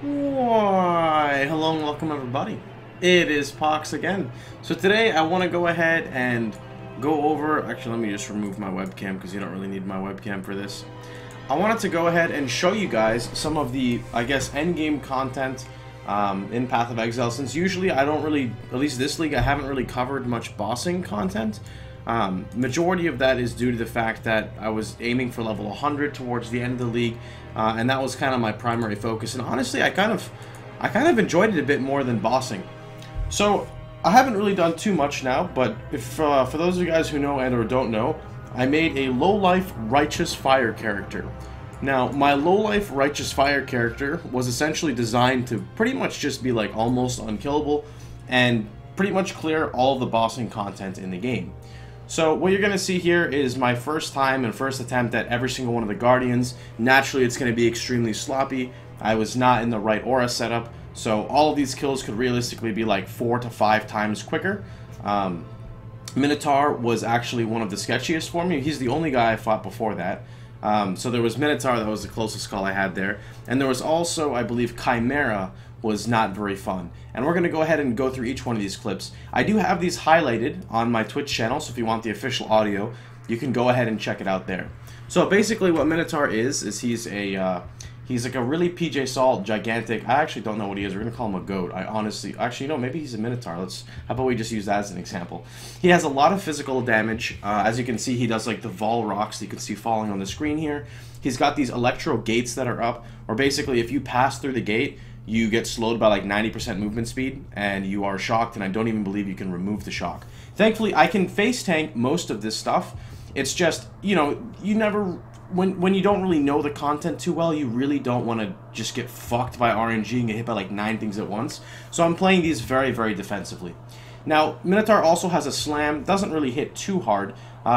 Why, hello and welcome everybody. It is Pohx again. So today I want to go ahead and go over, actually let me just remove my webcam because you don't really need my webcam for this. I wanted to go ahead and show you guys some of the, I guess, endgame content in Path of Exile, since usually I don't really, at least this league, I haven't really covered much bossing content. Majority of that is due to the fact that I was aiming for level 100 towards the end of the league, and that was kind of my primary focus. And honestly, I kind of enjoyed it a bit more than bossing. So I haven't really done too much now, but if for those of you guys who know and or don't know, I made a low-life righteous fire character. Now, my low-life righteous fire character was essentially designed to pretty much just be like almost unkillable and pretty much clear all of the bossing content in the game. So what you're going to see here is my first time and first attempt at every single one of the Guardians. Naturally, it's going to be extremely sloppy. I was not in the right aura setup, so all of these kills could realistically be like 4 to 5 times quicker. Minotaur was actually one of the sketchiest for me. He's the only guy I fought before that. So there was Minotaur, that was the closest call I had there. And there was also, I believe, Chimera was not very fun. And we're going to go ahead and go through each one of these clips. I do have these highlighted on my Twitch channel, so if you want the official audio, you can go ahead and check it out there. So basically what Minotaur is he's like a really PJ Salt, gigantic, I actually don't know what he is, we're going to call him a goat. I honestly, actually, no, maybe he's a Minotaur. How about we just use that as an example. He has a lot of physical damage. As you can see, he does like the Vol rocks that you can see falling on the screen here. He's got these electro gates that are up, or basically if you pass through the gate, you get slowed by like 90% movement speed, and you are shocked, and I don't even believe you can remove the shock. Thankfully, I can face tank most of this stuff. It's just, you know, you never, when you don't really know the content too well, you really don't want to just get fucked by RNG and get hit by like 9 things at once. So I'm playing these very, very defensively. Now, Minotaur also has a slam, doesn't really hit too hard.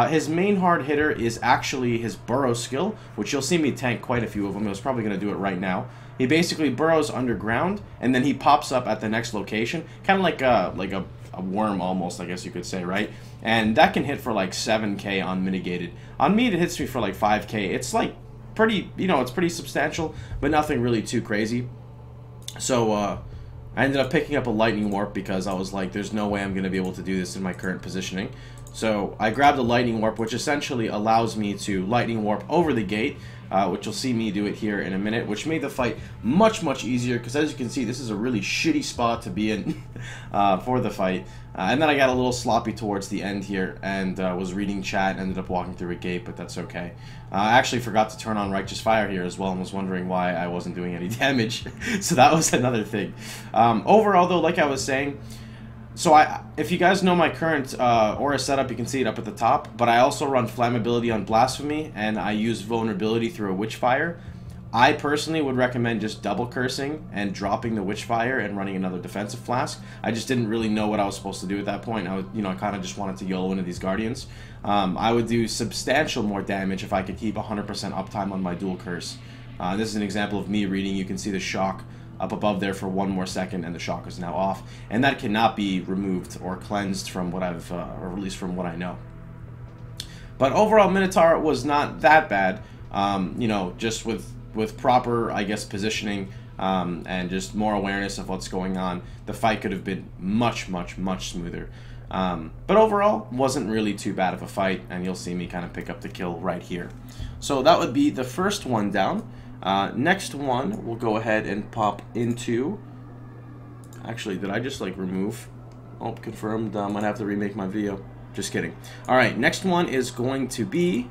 His main hard hitter is actually his burrow skill, which you'll see me tank quite a few of them. I was probably going to do it right now. He basically burrows underground, and then he pops up at the next location, kind of like a worm almost, I guess you could say, right? And that can hit for like 7k unmitigated. On me, it hits me for like 5k. It's like pretty, you know, it's pretty substantial, but nothing really too crazy. So, I ended up picking up a lightning warp because I was like, there's no way I'm going to be able to do this in my current positioning. So I grabbed a lightning warp, which essentially allows me to lightning warp over the gate, which you'll see me do it here in a minute, which made the fight much, much easier, because as you can see, this is a really shitty spot to be in for the fight. And then I got a little sloppy towards the end here, and was reading chat, ended up walking through a gate, but that's okay. I actually forgot to turn on Righteous Fire here as well, and was wondering why I wasn't doing any damage, so that was another thing. Overall, though, like I was saying, so if you guys know my current aura setup, you can see it up at the top, but I also run Flammability on Blasphemy, and I use Vulnerability through a Witchfire. I personally would recommend just double cursing and dropping the Witchfire and running another defensive flask. I just didn't really know what I was supposed to do at that point. I kind of just wanted to YOLO into these Guardians. I would do substantial more damage if I could keep 100% uptime on my dual curse. This is an example of me reading. You can see the shock up above there for 1 more second, and the shock is now off, and that cannot be removed or cleansed from what I've, or at least from what I know. But overall, Minotaur was not that bad. You know, just with proper, I guess, positioning and just more awareness of what's going on, the fight could have been much, much, much smoother. But overall, wasn't really too bad of a fight, and you'll see me kind of pick up the kill right here. So that would be the first one down. Next one, we'll go ahead and pop into... Actually, did I just, like, remove? Oh, confirmed. I might have to remake my video. Just kidding. Alright, next one is going to be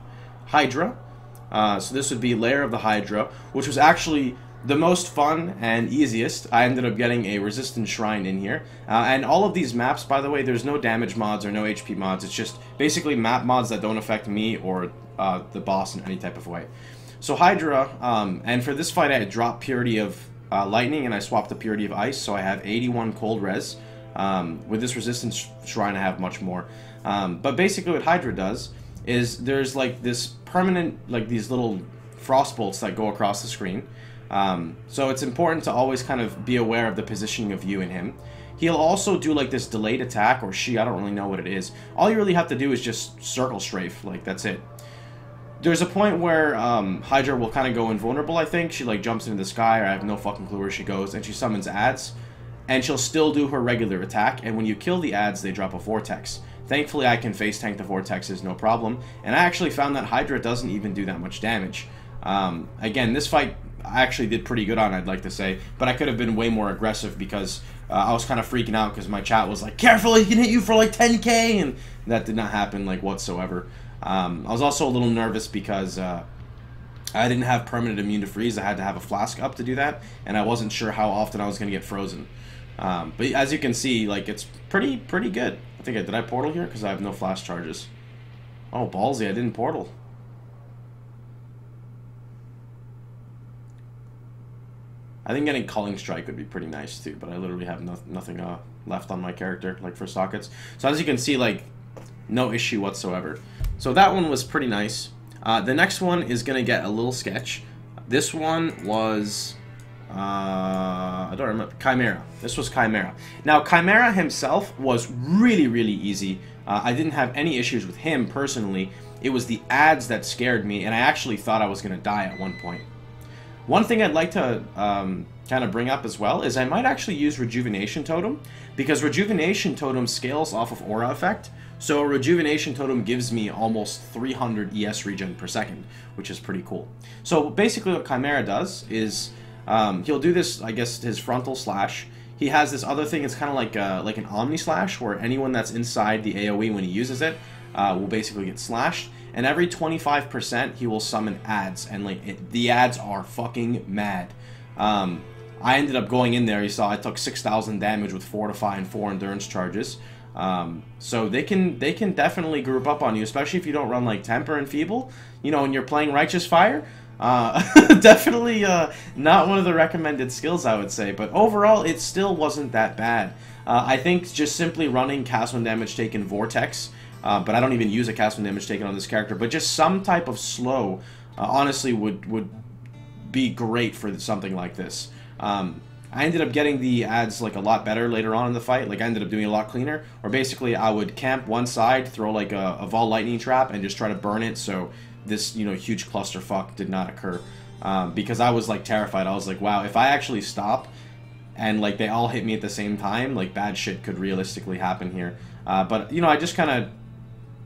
Hydra. So this would be Lair of the Hydra, which was actually the most fun and easiest. I ended up getting a Resistance Shrine in here. And all of these maps, by the way, there's no damage mods or no HP mods. It's just basically map mods that don't affect me or the boss in any type of way. So Hydra, and for this fight I had dropped Purity of Lightning and I swapped the Purity of Ice, so I have 81 cold res. With this Resistance Shrine I have much more. But basically what Hydra does is there's like this permanent, like these little frost bolts that go across the screen. So it's important to always kind of be aware of the positioning of you and him. He'll also do like this delayed attack, or she, I don't really know what it is. All you really have to do is just circle strafe, like that's it. There's a point where Hydra will kind of go invulnerable, I think. She, like, jumps into the sky, or I have no fucking clue where she goes, and she summons ads, and she'll still do her regular attack, and when you kill the ads, they drop a vortex. Thankfully, I can face tank the vortexes, no problem, and I actually found that Hydra doesn't even do that much damage. Again, this fight I actually did pretty good on, I'd like to say, but I could have been way more aggressive because I was kind of freaking out because my chat was like, careful, he can hit you for like 10k, and that did not happen, like, whatsoever. I was also a little nervous because I didn't have permanent immune to freeze. I had to have a flask up to do that, and I wasn't sure how often I was going to get frozen. But as you can see, like, it's pretty good. I think did I portal here? Because I have no flash charges. Oh, ballsy, I didn't portal. I think getting Culling Strike would be pretty nice too, but I literally have nothing left on my character, like, for sockets. So as you can see, like, no issue whatsoever. So that one was pretty nice. The next one is going to get a little sketch. This one was... I don't remember. Chimera. This was Chimera. Now, Chimera himself was really, really easy. I didn't have any issues with him personally. It was the ads that scared me, and I actually thought I was going to die at one point. One thing I'd like to kind of bring up as well is I might actually use Rejuvenation Totem, because Rejuvenation Totem scales off of Aura Effect. So a Rejuvenation Totem gives me almost 300 ES regen per second, which is pretty cool. So basically what Chimera does is he'll do this, I guess, his frontal slash. He has this other thing, it's kind of like an Omni Slash, where anyone that's inside the AoE when he uses it will basically get slashed. And every 25% he will summon ads, and like the ads are fucking mad. I ended up going in there, you saw I took 6,000 damage with Fortify and 4 endurance charges. So they can definitely group up on you, especially if you don't run like Temper and Feeble, you know, and you're playing Righteous Fire. Definitely not one of the recommended skills, I would say, but overall it still wasn't that bad. I think just simply running cast when damage taken Vortex, but I don't even use a cast when damage taken on this character, but just some type of slow honestly would be great for something like this. I ended up getting the ads like a lot better later on in the fight. Like I ended up doing a lot cleaner, or basically I would camp one side, throw like a Vol Lightning Trap, and just try to burn it so this, you know, huge clusterfuck did not occur. Because I was like terrified. I was like, wow, if I actually stop and like they all hit me at the same time, like bad shit could realistically happen here. But you know, I just kind of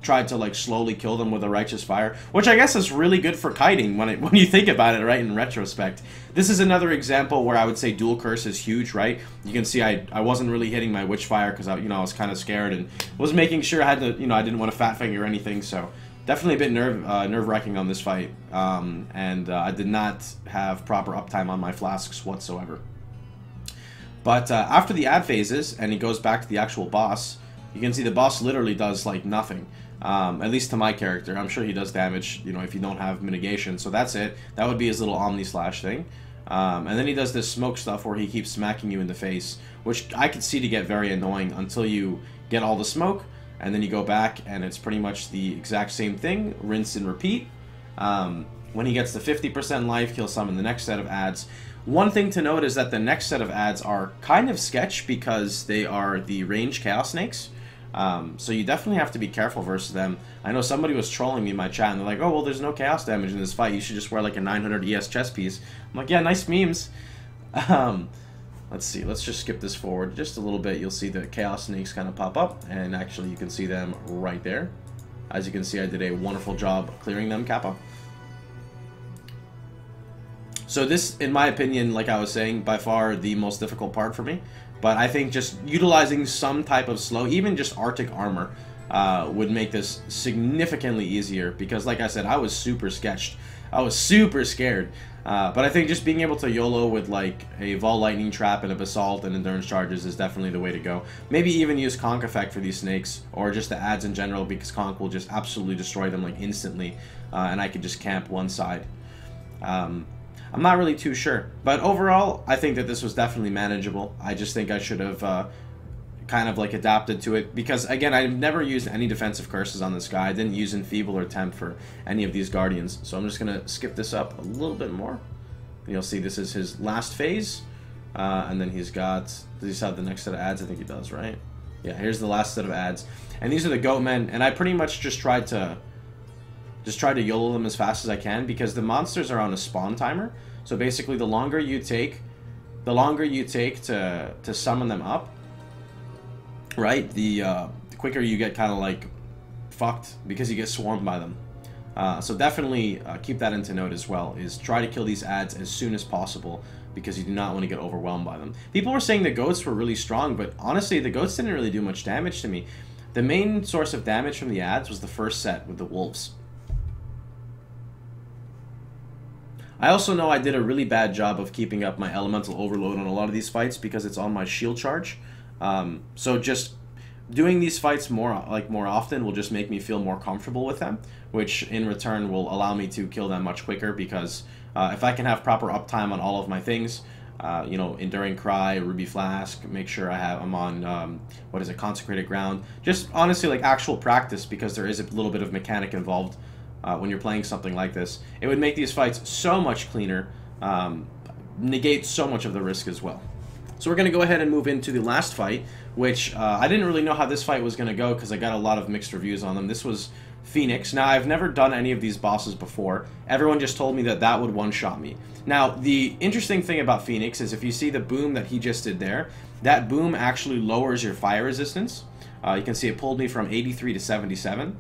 tried to like slowly kill them with a Righteous Fire, which I guess is really good for kiting when you think about it, right, in retrospect. This is another example where I would say Dual Curse is huge, right? You can see I wasn't really hitting my Witchfire because I was kind of scared and was making sure I had to, I didn't want to fat finger or anything, so definitely a bit nerve-wracking on this fight, and I did not have proper uptime on my flasks whatsoever. But after the ad phases, and he goes back to the actual boss, you can see the boss literally does like nothing. At least to my character. I'm sure he does damage, if you don't have mitigation. So that's it. That would be his little Omni Slash thing. And then he does this smoke stuff where he keeps smacking you in the face, which I could see to get very annoying until you get all the smoke, and then you go back and it's pretty much the exact same thing. Rinse and repeat. When he gets to 50% life, he'll summon the next set of ads. One thing to note is that the next set of ads are kind of sketch because they are the ranged Chaos Snakes. So you definitely have to be careful versus them. I know somebody was trolling me in my chat, and they're like, oh, well, there's no chaos damage in this fight. You should just wear like a 900 ES chest piece. I'm like, yeah, nice memes. Let's see. Let's just skip this forward just a little bit. You'll see the Chaos Snakes kind of pop up, and actually you can see them right there. As you can see, I did a wonderful job clearing them, Kappa. So this, in my opinion, like I was saying, by far the most difficult part for me. But I think just utilizing some type of slow, even just Arctic Armor, would make this significantly easier. Because like I said, I was super sketched. I was super scared. But I think just being able to YOLO with like a Vol Lightning Trap and a Basalt and Endurance Charges is definitely the way to go. Maybe even use Conk Effect for these snakes, or just the ads in general, because Conk will just absolutely destroy them like instantly. And I could just camp one side. I'm not really too sure, but overall, I think that this was definitely manageable. I just think I should have kind of like adapted to it, because again, I've never used any defensive curses on this guy. I didn't use Enfeeble or Tempt for any of these Guardians, so I'm just going to skip this up a little bit more. You'll see this is his last phase, and then he's got, does he have the next set of ads? I think he does, right? Yeah, here's the last set of ads, and these are the Goatmen, and I pretty much just tried to just try to YOLO them as fast as I can, because the monsters are on a spawn timer. So basically, the longer you take to summon them up, right, the quicker you get kind of like fucked because you get swarmed by them. So definitely keep that into note as well, is try to kill these ads as soon as possible, because you do not want to get overwhelmed by them. People were saying the goats were really strong, but honestly, the goats didn't really do much damage to me. The main source of damage from the ads was the first set with the wolves. I also know I did a really bad job of keeping up my elemental overload on a lot of these fights because it's on my shield charge. So just doing these fights more often will just make me feel more comfortable with them, which in return will allow me to kill them much quicker, because if I can have proper uptime on all of my things, you know, Enduring Cry, Ruby Flask, make sure I'm on, what is it, Consecrated Ground. Just honestly, like, actual practice, because there is a little bit of mechanic involved when you're playing something like this. It would make these fights so much cleaner, negate so much of the risk as well. So we're going to go ahead and move into the last fight, which I didn't really know how this fight was going to go because I got a lot of mixed reviews on them. This was Phoenix. Now, I've never done any of these bosses before. Everyone just told me that that would one-shot me. Now, the interesting thing about Phoenix is if you see the boom that he just did there, that boom actually lowers your fire resistance. You can see it pulled me from 83 to 77.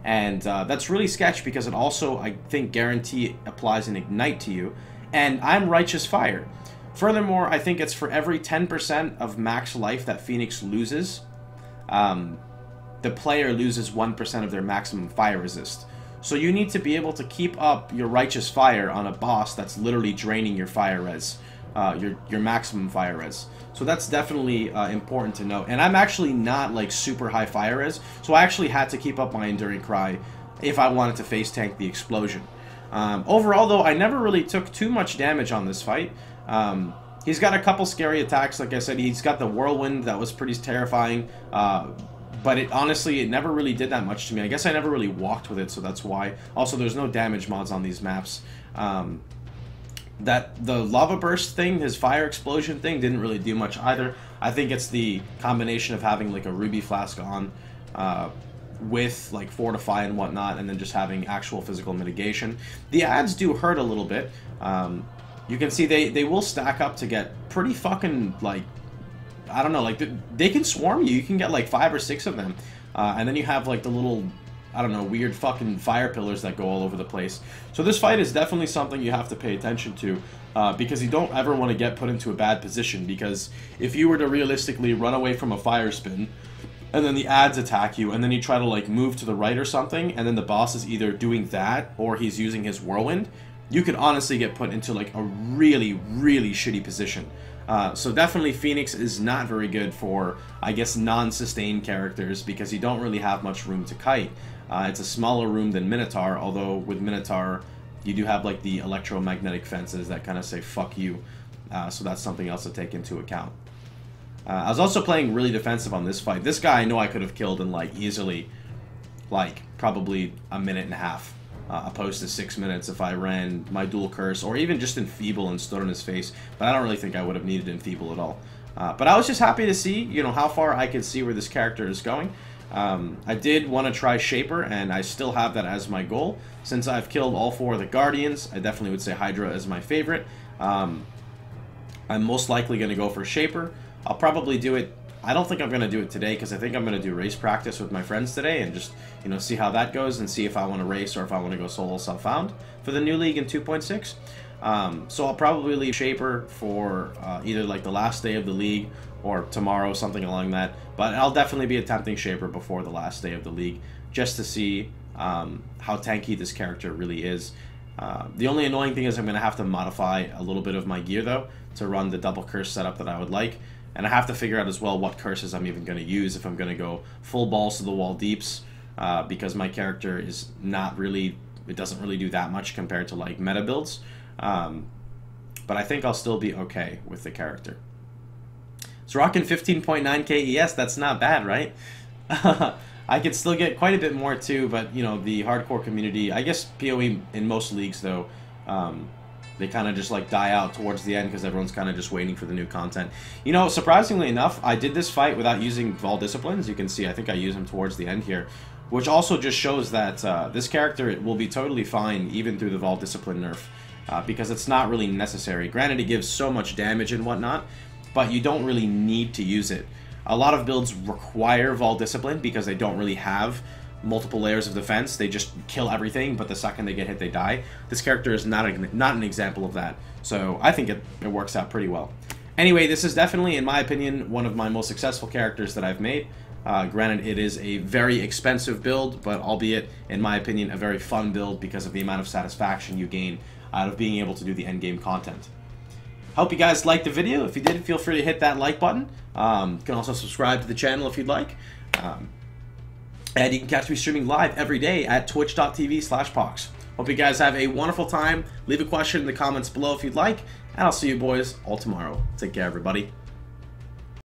And that's really sketch because it also, I think, guarantee applies an ignite to you. And I'm Righteous Fire. Furthermore, I think it's for every 10% of max life that Phoenix loses, the player loses 1% of their maximum fire resist. So you need to be able to keep up your Righteous Fire on a boss that's literally draining your fire res, your maximum fire res. So that's definitely important to know. And I'm actually not like super high fire res, so I actually had to keep up my Enduring Cry if I wanted to face tank the explosion. Overall, though, I never really took too much damage on this fight. He's got a couple scary attacks. Like I said, he's got the Whirlwind that was pretty terrifying. But honestly, it never really did that much to me. I guess I never really walked with it, so that's why. Also, there's no damage mods on these maps. The Lava Burst thing, his Fire Explosion thing, didn't really do much either. I think it's the combination of having like a Ruby Flask on with like Fortify and whatnot, and then just having actual physical mitigation. The ads do hurt a little bit. You can see they will stack up to get pretty fucking, like, I don't know, like, they can swarm you. You can get, like, 5 or 6 of them. And then you have, like, the little, I don't know, weird fucking fire pillars that go all over the place. So this fight is definitely something you have to pay attention to, because you don't ever want to get put into a bad position, because if you were to realistically run away from a fire spin, and then the ads attack you, and then you try to, like, move to the right or something, and then the boss is either doing that, or he's using his Whirlwind, you could honestly get put into, like, a really, really shitty position. So definitely Phoenix is not very good for, I guess, non-sustained characters, because you don't really have much room to kite. It's a smaller room than Minotaur, although with Minotaur, you do have, like, the electromagnetic fences that kind of say, fuck you. So that's something else to take into account. I was also playing really defensive on this fight. This guy I know I could have killed in, like, easily, like, probably a minute and a half. Opposed to 6 minutes if I ran my dual curse, or even just Enfeeble and stood on his face. But I don't really think I would have needed Enfeeble at all. But I was just happy to see, you know, how far I could see where this character is going. I did want to try Shaper, and I still have that as my goal. Since I've killed all 4 of the Guardians, I definitely would say Hydra is my favorite. I'm most likely going to go for Shaper. I'll probably do it. I don't think I'm going to do it today, because I think I'm going to do race practice with my friends today and just, you know, see how that goes and see if I want to race or if I want to go solo self-found for the new league in 2.6. So I'll probably leave Shaper for either like the last day of the league or tomorrow, something along that. But I'll definitely be attempting Shaper before the last day of the league just to see how tanky this character really is. The only annoying thing is I'm going to have to modify a little bit of my gear, though, to run the double curse setup that I would like. And I have to figure out as well what curses I'm even going to use if I'm going to go full balls to the wall deeps, because my character is not really, it doesn't really do that much compared to like meta builds. But I think I'll still be okay with the character. It's rocking 15.9k ES, that's not bad, right? I could still get quite a bit more too, but you know, the hardcore community, I guess PoE in most leagues though, they kind of just like die out towards the end because everyone's kind of just waiting for the new content. You know, surprisingly enough, I did this fight without using Vol Disciplines. You can see, I think I use them towards the end here. which also just shows that this character will be totally fine even through the Vault Discipline nerf, because it's not really necessary. Granted, it gives so much damage and whatnot, but you don't really need to use it. A lot of builds require Vault Discipline because they don't really have multiple layers of defense. They just kill everything, but the second they get hit, they die. This character is not an example of that, so I think it works out pretty well. Anyway, this is definitely, in my opinion, one of my most successful characters that I've made. Granted, it is a very expensive build, but albeit, in my opinion, a very fun build because of the amount of satisfaction you gain out of being able to do the endgame content. Hope you guys liked the video. If you did, feel free to hit that like button. You can also subscribe to the channel if you'd like. And you can catch me streaming live every day at twitch.tv/Pohx. Hope you guys have a wonderful time. Leave a question in the comments below if you'd like. And I'll see you boys all tomorrow. Take care, everybody.